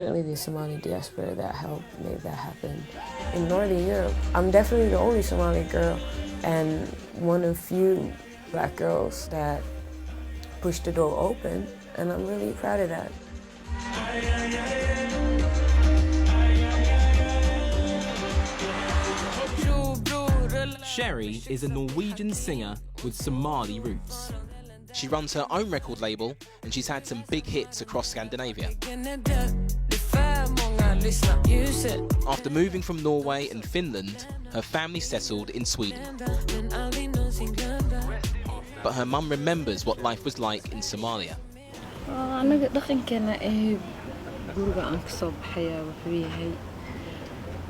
Definitely the Somali diaspora that helped make that happen. In Northern Europe, I'm definitely the only Somali girl and one of few black girls that pushed the door open, and I'm really proud of that. Sherry is a Norwegian singer with Somali roots. She runs her own record label and she's had some big hits across Scandinavia. After moving from Norway and Finland, her family settled in Sweden. But her mum remembers what life was like in Somalia.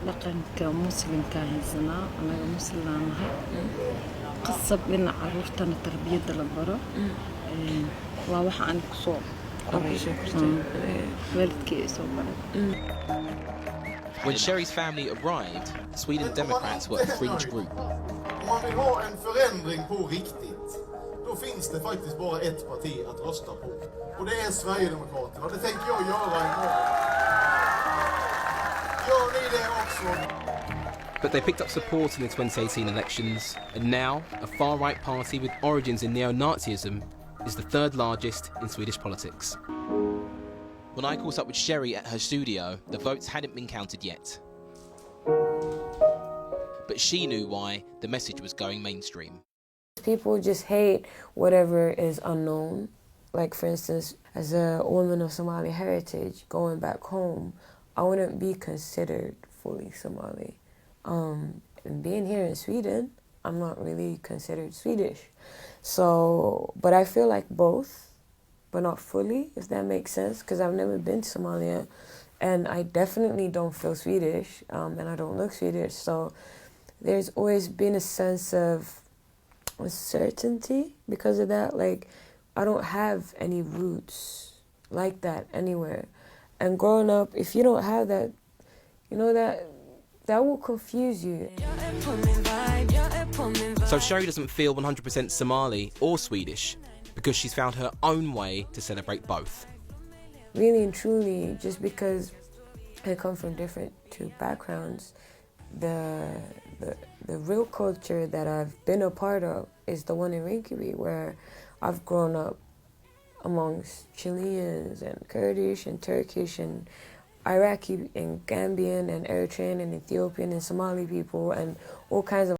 dhaqanka muslimka haysanaa anaga muslimaan nahay qasab in caruurtana tarbiyada la baro waa waxa aan ku soo waalidkii soo baray. When Sherry's family arrived, Sweden Democrats were a fringe group. Om man vill ha en förändring på riktigt, då finns det faktiskt bara ett parti att rösta på. Och det är Sverigedemokraterna. Det tänker jag göra imorgon. But they picked up support in the 2018 elections, and now a far-right party with origins in neo-Nazism is the third largest in Swedish politics. When I caught up with Sherry at her studio, the votes hadn't been counted yet. But she knew why the message was going mainstream. People just hate whatever is unknown. Like, for instance, as a woman of Somali heritage, going back home, I wouldn't be considered fully Somali. And being here in Sweden, I'm not really considered Swedish. So, but I feel like both, but not fully, if that makes sense, because I've never been to Somalia, and I definitely don't feel Swedish, and I don't look Swedish. So there's always been a sense of uncertainty because of that. Like, I don't have any roots like that anywhere. And growing up, if you don't have that, you know, that will confuse you. So Sherry doesn't feel 100% Somali or Swedish because she's found her own way to celebrate both. Really and truly, just because I come from different two backgrounds, the real culture that I've been a part of is the one in Rinkeby, where I've grown up amongst Chileans and Kurdish and Turkish and Iraqi and Gambian and Eritrean and Ethiopian and Somali people and all kinds of